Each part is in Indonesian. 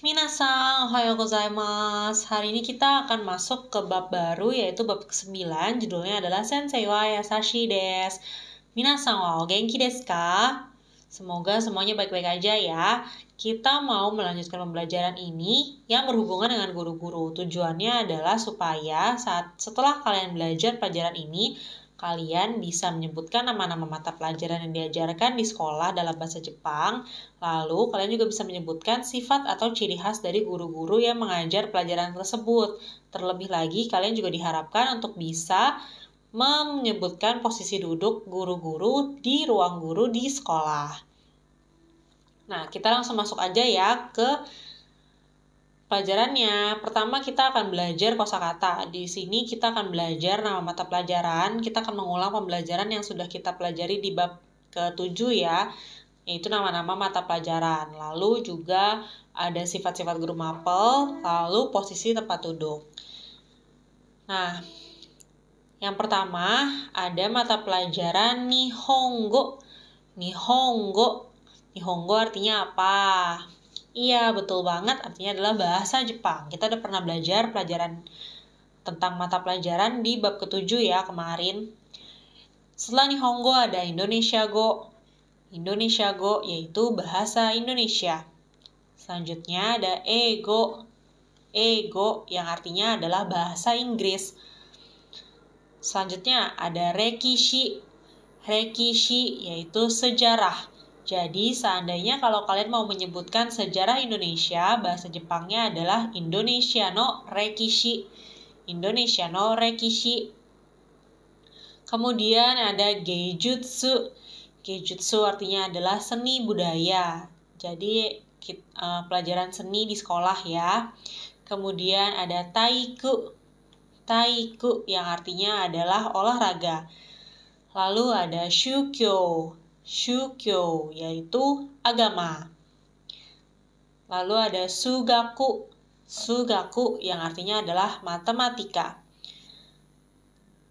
Minasang, ohayo gozaimasu. Hari ini kita akan masuk ke bab baru, yaitu bab ke-9. Judulnya adalah Sensei wa yasashi desu. Minasang wa o genki desu ka? Semoga semuanya baik-baik aja ya. Kita mau melanjutkan pembelajaran ini yang berhubungan dengan guru-guru. Tujuannya adalah supaya setelah kalian belajar pelajaran ini, kalian bisa menyebutkan nama-nama mata pelajaran yang diajarkan di sekolah dalam bahasa Jepang. Lalu, kalian juga bisa menyebutkan sifat atau ciri khas dari guru-guru yang mengajar pelajaran tersebut. Terlebih lagi, kalian juga diharapkan untuk bisa menyebutkan posisi duduk guru-guru di ruang guru di sekolah. Nah, kita langsung masuk aja ya ke pelajarannya. Pertama kita akan belajar kosakata. Di sini kita akan belajar nama mata pelajaran. Kita akan mengulang pembelajaran yang sudah kita pelajari di bab ke-7 ya, yaitu nama-nama mata pelajaran. Lalu juga ada sifat-sifat guru mapel, lalu posisi tempat duduk. Nah, yang pertama ada mata pelajaran Nihongo. Nihongo. Nihongo artinya apa? Iya, betul banget. Artinya adalah bahasa Jepang. Kita udah pernah belajar pelajaran tentang mata pelajaran di bab ke-7 ya kemarin. Setelah Nihongo ada Indonesia Go. Indonesia Go yaitu bahasa Indonesia. Selanjutnya ada Ego. Ego yang artinya adalah bahasa Inggris. Selanjutnya ada Rekishi. Rekishi yaitu sejarah. Jadi seandainya kalau kalian mau menyebutkan sejarah Indonesia, bahasa Jepangnya adalah Indonesia no Rekishi. Indonesia no Rekishi. Kemudian ada Geijutsu. Geijutsu artinya adalah seni budaya. Jadi pelajaran seni di sekolah ya. Kemudian ada Taiku. Taiku yang artinya adalah olahraga. Lalu ada Shukyo. Shukyo yaitu agama. Lalu ada Sugaku. Sugaku yang artinya adalah matematika.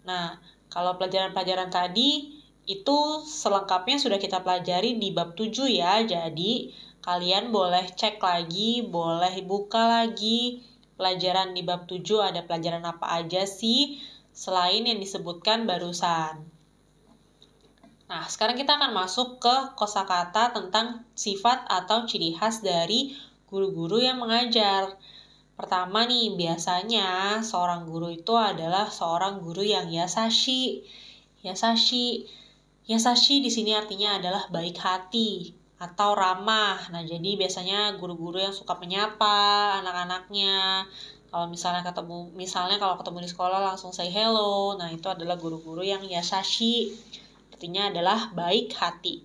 Nah, kalau pelajaran-pelajaran tadi itu selengkapnya sudah kita pelajari di bab 7 ya. Jadi, kalian boleh cek lagi, boleh buka lagi pelajaran di bab 7 ada pelajaran apa aja sih selain yang disebutkan barusan. Nah, sekarang kita akan masuk ke kosakata tentang sifat atau ciri khas dari guru-guru yang mengajar. Pertama nih, biasanya seorang guru itu adalah seorang guru yang yasashi. Yasashi. Yasashi di sini artinya adalah baik hati atau ramah. Nah, jadi biasanya guru-guru yang suka menyapa anak-anaknya. Kalau misalnya kalau ketemu di sekolah langsung say hello. Nah, itu adalah guru-guru yang yasashi. Artinya adalah baik hati.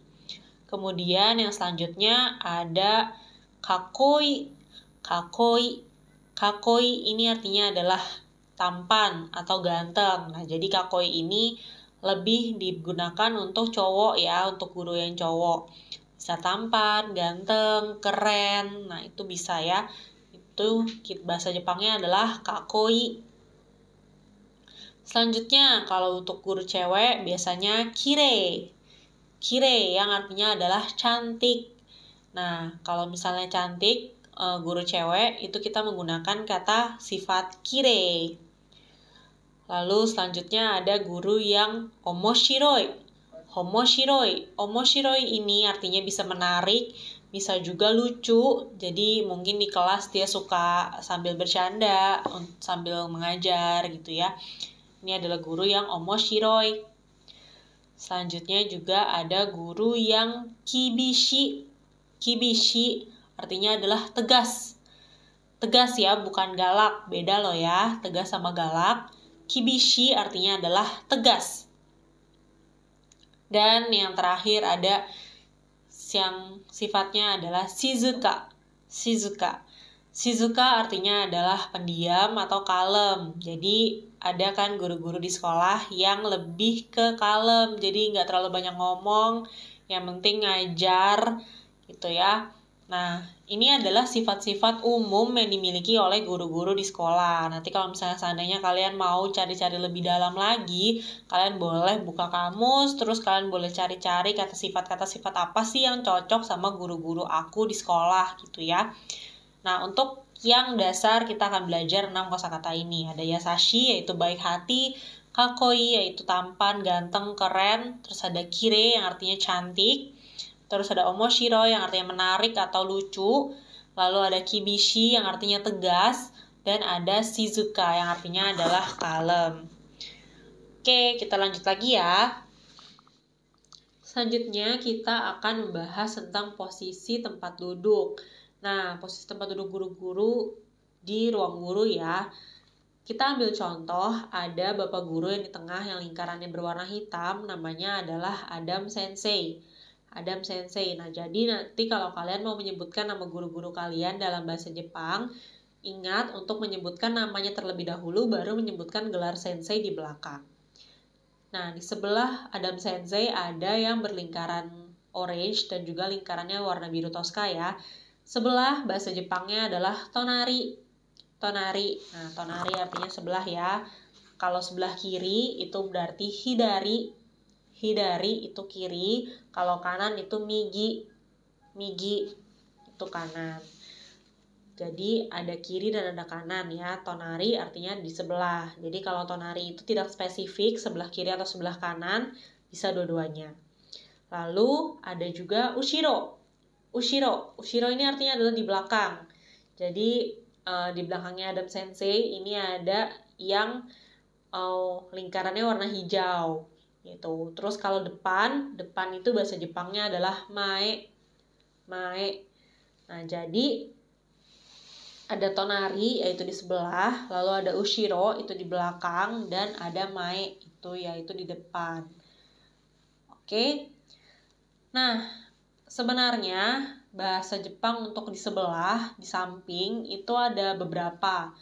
Kemudian yang selanjutnya ada kakoi. Kakoi. Kakoi ini artinya adalah tampan atau ganteng. Nah, jadi kakoi ini lebih digunakan untuk cowok ya, untuk guru yang cowok. Bisa tampan, ganteng, keren. Nah, itu bisa ya. Itu bahasa Jepangnya adalah kakoi. Selanjutnya, kalau untuk guru cewek biasanya kirei. Kirei yang artinya adalah cantik. Nah, kalau misalnya cantik, guru cewek itu kita menggunakan kata sifat kirei. Lalu selanjutnya ada guru yang omoshiroi. Omoshiroi. Omoshiroi ini artinya bisa menarik, bisa juga lucu. Jadi mungkin di kelas dia suka sambil bercanda, sambil mengajar gitu ya. Ini adalah guru yang omoshiroi. Selanjutnya juga ada guru yang kibishi. Kibishi artinya adalah tegas. Tegas ya, bukan galak. Beda loh ya, tegas sama galak. Kibishi artinya adalah tegas. Dan yang terakhir ada yang sifatnya adalah shizuka. Shizuka. Shizuka artinya adalah pendiam atau kalem. Jadi ada kan guru-guru di sekolah yang lebih ke kalem. Jadi nggak terlalu banyak ngomong. Yang penting ngajar gitu ya. Nah, ini adalah sifat-sifat umum yang dimiliki oleh guru-guru di sekolah. Nanti kalau misalnya seandainya kalian mau cari-cari lebih dalam lagi, kalian boleh buka kamus, terus kalian boleh cari-cari kata sifat apa sih yang cocok sama guru-guru aku di sekolah gitu ya. Nah, untuk yang dasar kita akan belajar 6 kosakata ini. Ada yasashi yaitu baik hati, kakoi yaitu tampan, ganteng, keren, terus ada kire yang artinya cantik, terus ada omoshiro yang artinya menarik atau lucu, lalu ada kibishi yang artinya tegas, dan ada shizuka yang artinya adalah kalem. Oke, kita lanjut lagi ya. Selanjutnya kita akan membahas tentang posisi tempat duduk. Nah, posisi tempat duduk guru-guru di ruang guru ya. Kita ambil contoh, ada bapak guru yang di tengah yang lingkarannya berwarna hitam, namanya adalah Adam Sensei. Adam Sensei. Nah, jadi nanti kalau kalian mau menyebutkan nama guru-guru kalian dalam bahasa Jepang, ingat untuk menyebutkan namanya terlebih dahulu, baru menyebutkan gelar sensei di belakang. Nah, di sebelah Adam Sensei ada yang berlingkaran orange dan juga lingkarannya warna biru toska ya. Sebelah bahasa Jepangnya adalah tonari. Tonari. Nah, tonari artinya sebelah ya. Kalau sebelah kiri itu berarti hidari. Hidari itu kiri. Kalau kanan itu migi. Migi itu kanan. Jadi ada kiri dan ada kanan ya. Tonari artinya di sebelah. Jadi kalau tonari itu tidak spesifik sebelah kiri atau sebelah kanan, bisa dua-duanya. Lalu ada juga ushiro. Ushiro. Ushiro ini artinya adalah di belakang. Jadi di belakangnya Adam Sensei ini ada yang lingkarannya warna hijau gitu. Terus kalau depan itu bahasa Jepangnya adalah mae. Mae. Nah, jadi ada tonari yaitu di sebelah, lalu ada ushiro itu di belakang, dan ada mae itu yaitu di depan. Oke. Nah, sebenarnya bahasa Jepang untuk di sebelah, di samping itu ada beberapa.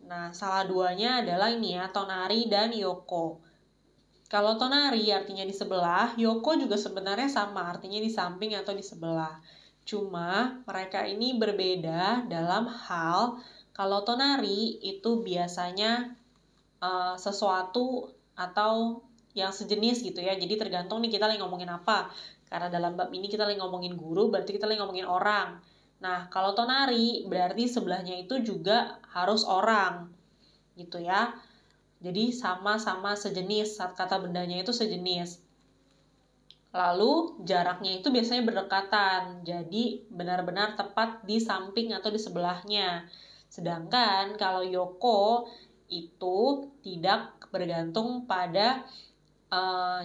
Nah, salah duanya adalah ini ya, tonari dan yoko. Kalau tonari artinya di sebelah, yoko juga sebenarnya sama, artinya di samping atau di sebelah. Cuma mereka ini berbeda dalam hal kalau tonari itu biasanya sesuatu atau yang sejenis gitu ya. Jadi tergantung nih kita lagi ngomongin apa. Karena dalam bab ini kita lagi ngomongin guru, berarti kita lagi ngomongin orang. Nah, kalau tonari berarti sebelahnya itu juga harus orang gitu ya. Jadi sama-sama sejenis, saat kata bendanya itu sejenis. Lalu jaraknya itu biasanya berdekatan, jadi benar-benar tepat di samping atau di sebelahnya. Sedangkan kalau yoko itu tidak bergantung pada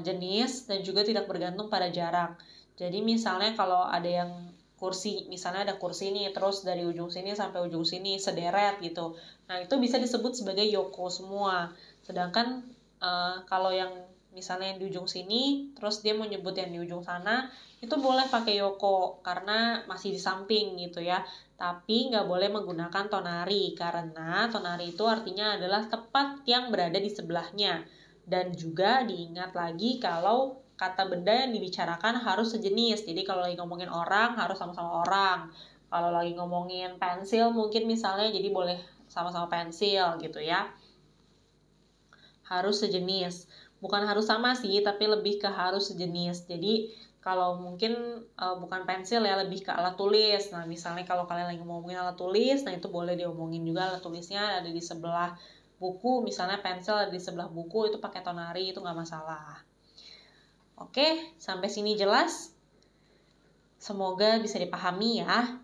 jenis dan juga tidak bergantung pada jarak. Jadi misalnya kalau ada yang kursi, misalnya ada kursi nih, terus dari ujung sini sampai ujung sini sederet gitu. Nah, itu bisa disebut sebagai yoko semua. Sedangkan kalau yang misalnya yang di ujung sini, terus dia mau nyebut yang di ujung sana, itu boleh pakai yoko karena masih di samping gitu ya. Tapi nggak boleh menggunakan tonari karena tonari itu artinya adalah tepat yang berada di sebelahnya. Dan juga diingat lagi kalau kata benda yang dibicarakan harus sejenis. Jadi kalau lagi ngomongin orang harus sama-sama orang. Kalau lagi ngomongin pensil mungkin misalnya jadi boleh sama-sama pensil gitu ya. Harus sejenis. Bukan harus sama sih, tapi lebih ke harus sejenis. Jadi kalau mungkin bukan pensil ya, lebih ke alat tulis. Nah, misalnya kalau kalian lagi ngomongin alat tulis, nah itu boleh diomongin juga alat tulisnya ada di sebelah buku, misalnya pensil ada di sebelah buku, itu pakai tonari, itu nggak masalah. Oke, sampai sini jelas? Semoga bisa dipahami ya.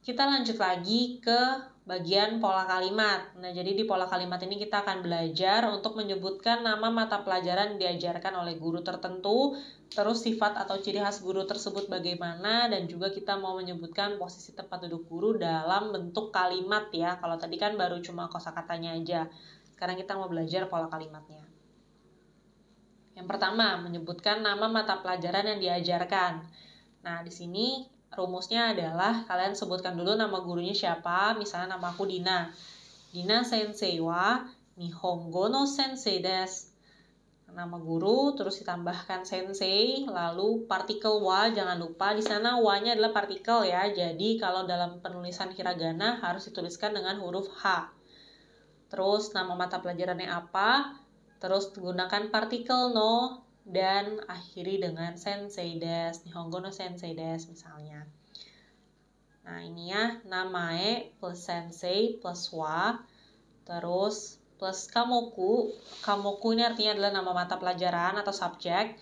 Kita lanjut lagi ke bagian pola kalimat. Nah, jadi di pola kalimat ini kita akan belajar untuk menyebutkan nama mata pelajaran yang diajarkan oleh guru tertentu, terus sifat atau ciri khas guru tersebut bagaimana, dan juga kita mau menyebutkan posisi tempat duduk guru dalam bentuk kalimat ya. Kalau tadi kan baru cuma kosakatanya aja. Sekarang kita mau belajar pola kalimatnya. Yang pertama, menyebutkan nama mata pelajaran yang diajarkan. Nah, di sini rumusnya adalah kalian sebutkan dulu nama gurunya siapa. Misalnya nama aku Dina. Dina sensei wa Nihongo no sensei desu. Nama guru, terus ditambahkan sensei, lalu partikel wa, jangan lupa di sana wa-nya adalah partikel ya. Jadi kalau dalam penulisan hiragana harus dituliskan dengan huruf H. Terus nama mata pelajarannya apa, terus gunakan partikel no, dan akhiri dengan sensei desu, Nihongo no sensei desu misalnya. Nah ini ya, namae plus sensei plus wa, terus plus kamoku. Kamoku ini artinya adalah nama mata pelajaran atau subjek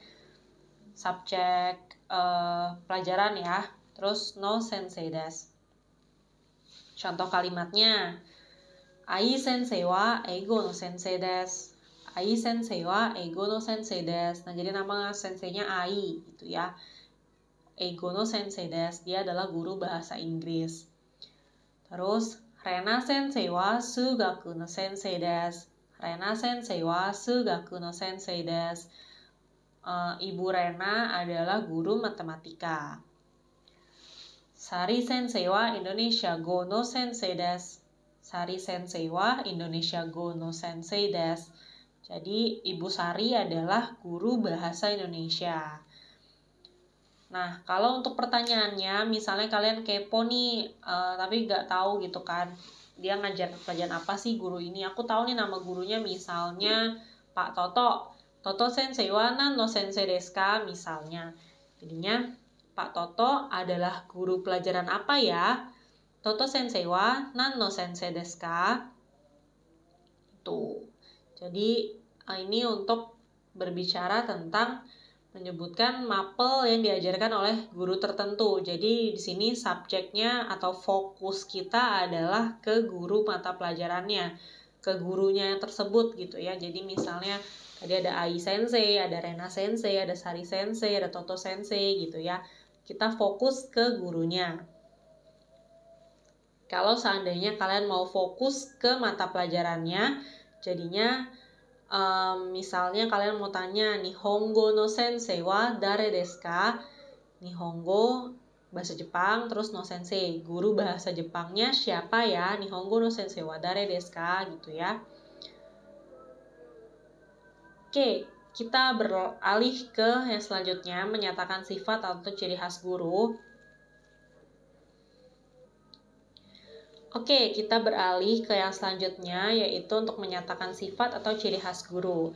pelajaran ya. Terus no sensei desu. Contoh kalimatnya, ai sensei wa eigo no sensei desu. Ai sensei wa eigo no sensei desu. Nah jadi nama senseinya Ai gitu ya. Eigo no sensei desu, dia adalah guru bahasa Inggris. Terus Rena sensei wa sugaku no sensei desu. Rena sensei wa sugaku no sensei desu. Ibu Rena adalah guru matematika. Sari sensei wa Indonesia go no sensei desu. Sari sensei wa Indonesia go no sensei desu. Jadi Ibu Sari adalah guru bahasa Indonesia. Nah, kalau untuk pertanyaannya, misalnya kalian kepo nih, tapi nggak tahu gitu kan, dia ngajar pelajaran apa sih guru ini? Aku tahu nih nama gurunya, misalnya Pak Toto. Toto sensei wa nan no sensei desu ka, misalnya. Jadinya, Pak Toto adalah guru pelajaran apa ya? Toto sensei wa nan no sensei desu ka? Tuh. Jadi, ini untuk berbicara tentang menyebutkan mapel yang diajarkan oleh guru tertentu. Jadi di sini subjeknya atau fokus kita adalah ke guru mata pelajarannya, ke gurunya yang tersebut gitu ya. Jadi misalnya tadi ada Ai Sensei, ada Rena Sensei, ada Sari Sensei, ada Toto Sensei gitu ya. Kita fokus ke gurunya. Kalau seandainya kalian mau fokus ke mata pelajarannya, jadinya misalnya kalian mau tanya Nihongo no sensei wa dare desu ka? Nihongo bahasa Jepang, terus no sensei, guru bahasa Jepangnya siapa ya? Nihongo no sensei wa dare desu ka? Gitu ya. Oke, kita beralih ke yang selanjutnya, menyatakan sifat atau ciri khas guru. Oke, kita beralih ke yang selanjutnya, yaitu untuk menyatakan sifat atau ciri khas guru.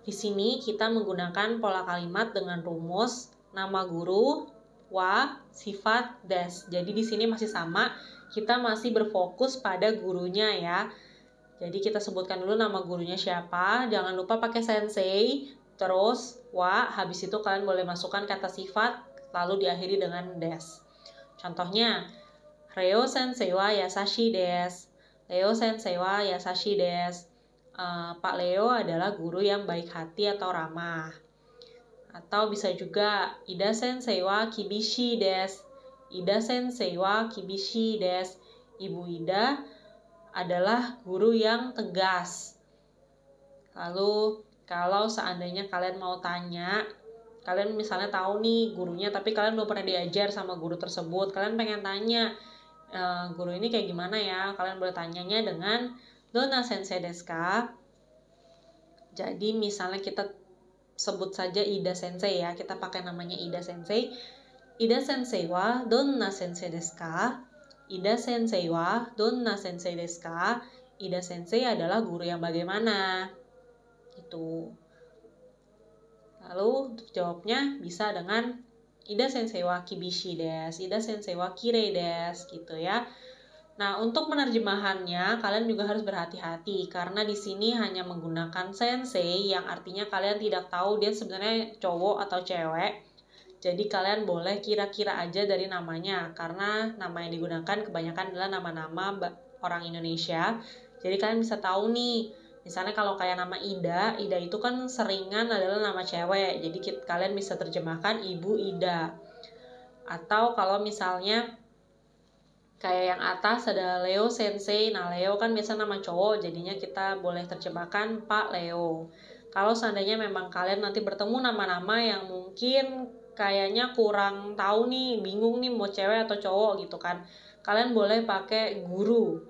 Di sini kita menggunakan pola kalimat dengan rumus nama guru, wa, sifat, des. Jadi di sini masih sama, kita masih berfokus pada gurunya ya. Jadi kita sebutkan dulu nama gurunya siapa, jangan lupa pakai sensei, terus wa, habis itu kalian boleh masukkan kata sifat, lalu diakhiri dengan des. Contohnya, Reo sensei wa yasashi desu. Leo sensei wa yasashi desu. Pak Leo adalah guru yang baik hati atau ramah. Atau bisa juga Ida sensei wa kibishi desu. Ida sensei wa kibishi desu. Ibu Ida adalah guru yang tegas. Lalu kalau seandainya kalian mau tanya, kalian misalnya tahu nih gurunya tapi kalian belum pernah diajar sama guru tersebut, kalian pengen tanya guru ini kayak gimana ya, kalian boleh tanyanya dengan Donna sensei desu ka? Jadi misalnya kita sebut saja Ida sensei ya, kita pakai namanya Ida sensei. Ida sensei wa donna sensei desu ka? Ida sensei wa donna sensei desu ka? Ida sensei adalah guru yang bagaimana? Itu. Lalu untuk jawabnya bisa dengan Ida sensei wa kibishi desu, Ida sensei wa kirei desu gitu ya. Nah, untuk penerjemahannya kalian juga harus berhati-hati karena di sini hanya menggunakan sensei yang artinya kalian tidak tahu dia sebenarnya cowok atau cewek. Jadi kalian boleh kira-kira aja dari namanya karena nama yang digunakan kebanyakan adalah nama-nama orang Indonesia. Jadi kalian bisa tahu nih, misalnya kalau kayak nama Ida itu kan seringan adalah nama cewek. Jadi kalian bisa terjemahkan Ibu Ida. Atau kalau misalnya kayak yang atas ada Leo Sensei. Nah, Leo kan biasa nama cowok, jadinya kita boleh terjemahkan Pak Leo. Kalau seandainya memang kalian nanti bertemu nama-nama yang mungkin kayaknya kurang tahu nih, bingung nih mau cewek atau cowok gitu kan, kalian boleh pakai guru.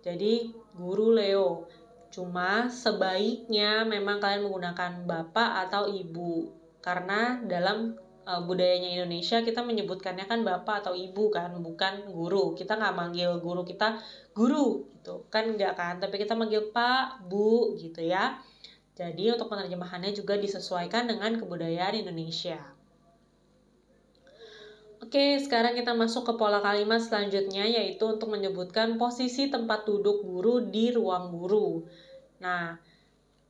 Jadi, guru Leo. Cuma sebaiknya memang kalian menggunakan bapak atau ibu. Karena dalam budayanya Indonesia kita menyebutkannya kan bapak atau ibu kan, bukan guru. Kita nggak manggil guru kita guru gitu kan, nggak kan, tapi kita manggil pak, bu gitu ya. Jadi untuk penerjemahannya juga disesuaikan dengan kebudayaan Indonesia. Oke, sekarang kita masuk ke pola kalimat selanjutnya, yaitu untuk menyebutkan posisi tempat duduk guru di ruang guru. Nah,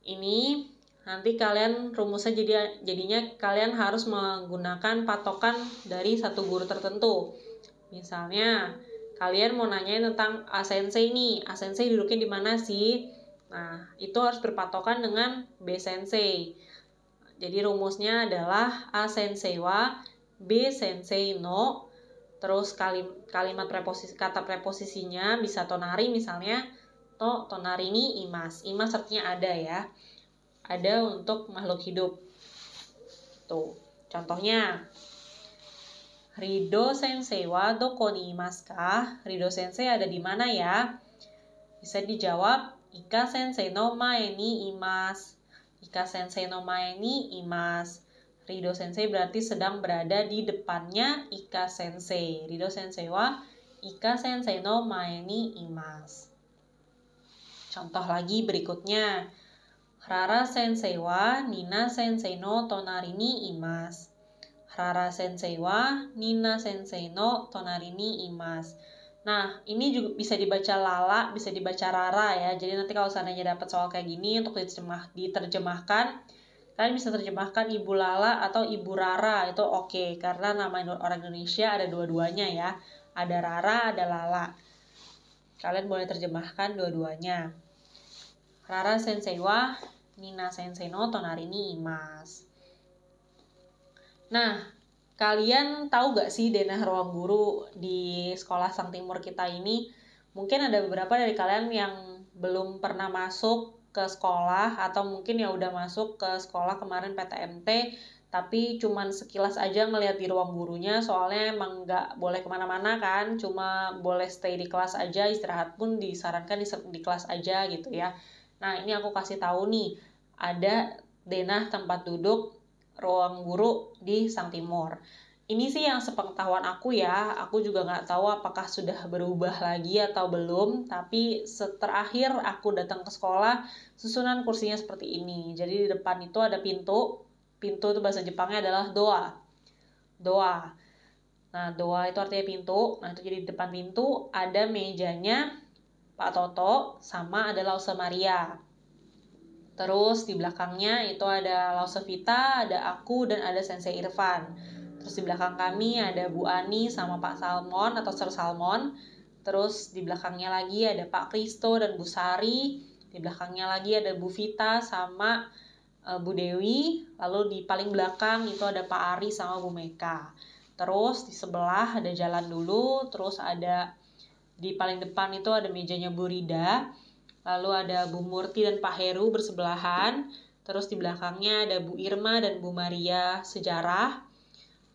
ini nanti kalian rumusnya jadinya kalian harus menggunakan patokan dari satu guru tertentu. Misalnya, kalian mau nanyain tentang A sensei nih, A sensei duduknya di mana sih? Nah, itu harus berpatokan dengan B sensei. Jadi rumusnya adalah A sensei wa B sensei no, terus kalimat kata preposisinya bisa tonari misalnya, tonari ni imas. Imas artinya ada ya. Ada untuk makhluk hidup. Tuh, contohnya Rido sensei wa doko ni imasu ka? Rido sensei ada di mana ya? Bisa dijawab Ika sensei no mae ni imasu. Ika sensei no mae ni imasu. Rido sensei berarti sedang berada di depannya Ika sensei. Rido sensei wa Ika sensei no mae ni imasu. Contoh lagi berikutnya. Rara sensei wa Nina sensei no tonari ni imasu. Rara sensei wa Nina sensei no tonari ni imasu. Nah, ini juga bisa dibaca Lala, bisa dibaca Rara ya. Jadi nanti kalau seandainya dapat soal kayak gini untuk diterjemahkan, kalian bisa terjemahkan Ibu Lala atau Ibu Rara, itu oke. Karena nama orang Indonesia ada dua-duanya ya. Ada Rara, ada Lala. Kalian boleh terjemahkan dua-duanya. Rara sensei wa Nina sensei no tonari ni imasu. Nah, kalian tahu gak sih denah ruang guru di sekolah Sang Timur kita ini? Mungkin ada beberapa dari kalian yang belum pernah masuk ke sekolah atau mungkin ya udah masuk ke sekolah kemarin PTMT tapi cuman sekilas aja ngelihat di ruang gurunya, soalnya emang nggak boleh kemana-mana kan, cuma boleh stay di kelas aja, istirahat pun disarankan di kelas aja gitu ya. Nah, ini aku kasih tahu nih, ada denah tempat duduk ruang guru di Sang Timur. Ini sih yang sepengetahuan aku ya, aku juga nggak tahu apakah sudah berubah lagi atau belum, tapi terakhir aku datang ke sekolah, susunan kursinya seperti ini. Jadi di depan itu ada pintu itu bahasa Jepangnya adalah doa. Nah, doa itu artinya pintu, nah itu jadi di depan pintu ada mejanya Pak Toto sama ada Lause Maria. Terus di belakangnya itu ada Lause Vita, ada aku, dan ada Sensei Irfan. Terus di belakang kami ada Bu Ani sama Pak Salmon atau Sir Salmon. Terus di belakangnya lagi ada Pak Kristo dan Bu Sari. Di belakangnya lagi ada Bu Vita sama Bu Dewi. Lalu di paling belakang itu ada Pak Ari sama Bu Meka. Terus di sebelah ada jalan dulu. Terus ada di paling depan itu ada mejanya Bu Rida. Lalu ada Bu Murti dan Pak Heru bersebelahan. Terus di belakangnya ada Bu Irma dan Bu Maria sejarah.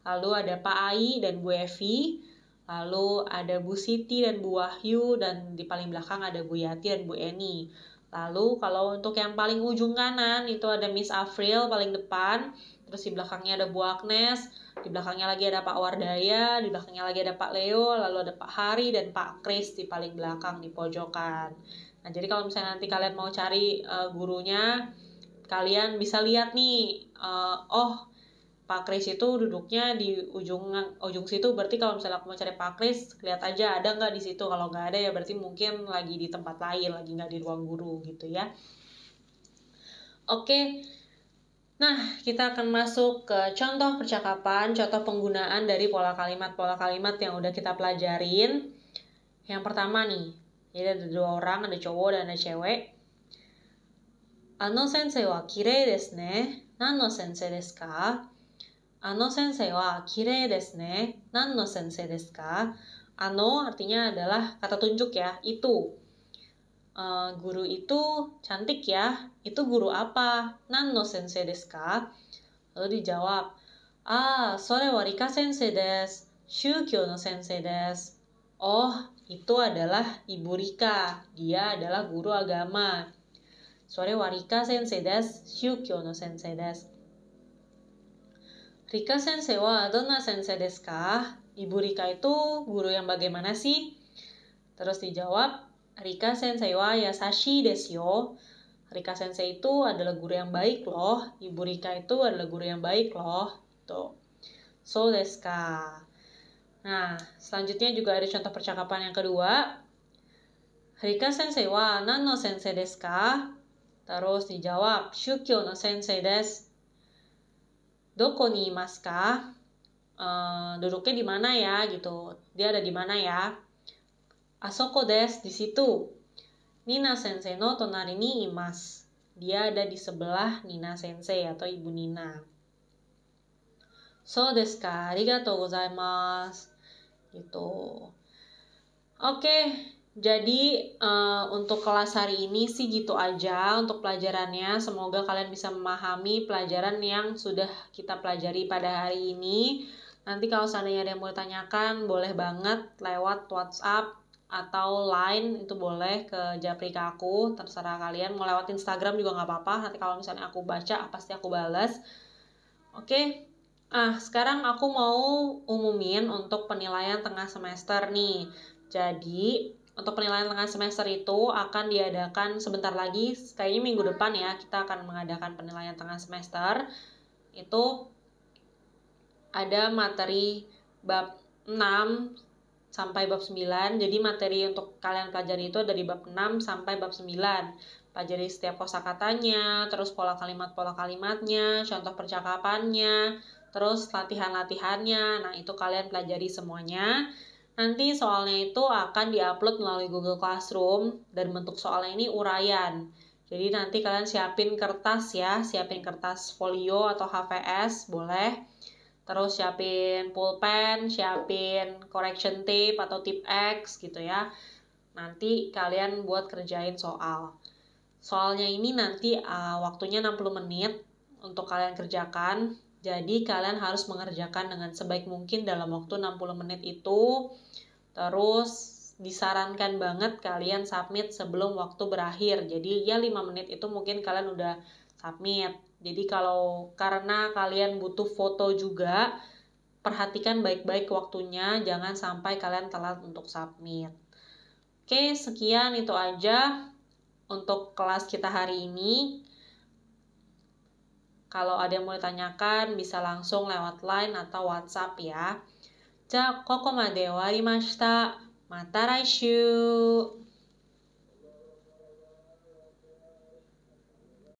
Lalu ada Pak Ai dan Bu Evi. Lalu ada Bu Siti dan Bu Wahyu. Dan di paling belakang ada Bu Yati dan Bu Eni. Lalu kalau untuk yang paling ujung kanan itu ada Miss Afril paling depan. Terus di belakangnya ada Bu Agnes. Di belakangnya lagi ada Pak Wardaya. Di belakangnya lagi ada Pak Leo. Lalu ada Pak Hari dan Pak Kris di paling belakang di pojokan. Nah, jadi kalau misalnya nanti kalian mau cari gurunya, kalian bisa lihat nih, Pak Kris itu duduknya di ujung situ, berarti kalau misalnya aku mau cari Pak Kris, lihat aja ada nggak di situ. Kalau nggak ada ya berarti mungkin lagi di tempat lain, lagi nggak di ruang guru gitu ya. Oke, nah kita akan masuk ke contoh percakapan, contoh penggunaan dari pola kalimat yang udah kita pelajarin. Yang pertama nih, jadi ada dua orang, ada cowok dan ada cewek. Ano sensei wa kirei desu ne. Nan no sensei desu ka? Ano sensei wa kirei desu ne. Nan no sensei desu ka? Ano artinya adalah kata tunjuk ya, itu. Guru itu cantik ya. Itu guru apa? Nan no sensei desu ka? Lalu dijawab, sore wa Rika sensei desu. Shukyou no sensei desu. Oh, itu adalah Ibu Rika. Dia adalah guru agama. Sore wa Rika sensei desu. Shukyou no sensei desu. Rika sensei wa donna sensei desu ka? Ibu Rika itu guru yang bagaimana sih? Terus dijawab, Rika sensei wa yasashi desu yo. Rika sensei itu adalah guru yang baik loh. Ibu Rika itu adalah guru yang baik loh. Tuh. So desu ka. Nah, selanjutnya juga ada contoh percakapan yang kedua. Rika sensei wa nan no sensei desu ka? Terus dijawab, Shukyo no sensei desu. Doko ni imasu ka? Duduknya di mana ya gitu. Dia ada di mana ya? Asoko desu, di situ. Nina sensei no tonari ni imasu. Dia ada di sebelah Nina sensei atau Ibu Nina. So desu ka? Arigatou gozaimasu. Gitu. Oke, jadi untuk kelas hari ini sih gitu aja untuk pelajarannya. Semoga kalian bisa memahami pelajaran yang sudah kita pelajari pada hari ini. Nanti kalau seandainya ada yang mau ditanyakan, boleh banget lewat WhatsApp atau Line, itu boleh ke japri aku, terserah kalian. Mau lewat Instagram juga nggak apa-apa, nanti kalau misalnya aku baca, pasti aku balas. Oke. Sekarang aku mau umumin untuk penilaian tengah semester nih. Jadi, untuk penilaian tengah semester itu akan diadakan sebentar lagi, kayaknya minggu depan ya, kita akan mengadakan penilaian tengah semester. Itu ada materi bab 6 sampai bab 9. Jadi materi untuk kalian pelajari itu dari bab 6 sampai bab 9. Pelajari setiap kosakatanya, terus pola kalimatnya, contoh percakapannya, terus latihan-latihannya. Nah, itu kalian pelajari semuanya. Nanti soalnya itu akan diupload melalui Google Classroom, dan bentuk soalnya ini uraian. Jadi nanti kalian siapin kertas ya, siapin kertas folio atau HVS boleh. Terus siapin pulpen, siapin correction tape atau tip X gitu ya. Nanti kalian buat kerjain soal. Soalnya ini nanti waktunya 60 menit untuk kalian kerjakan. Jadi kalian harus mengerjakan dengan sebaik mungkin dalam waktu 60 menit itu. Terus disarankan banget kalian submit sebelum waktu berakhir. Jadi ya 5 menit itu mungkin kalian udah submit. Jadi karena kalian butuh foto juga, perhatikan baik-baik waktunya, jangan sampai kalian telat untuk submit. Oke, sekian itu aja untuk kelas kita hari ini. Kalau ada yang mau ditanyakan, bisa langsung lewat Line atau WhatsApp ya. Ja, koko made owarimashita. Mata raishu.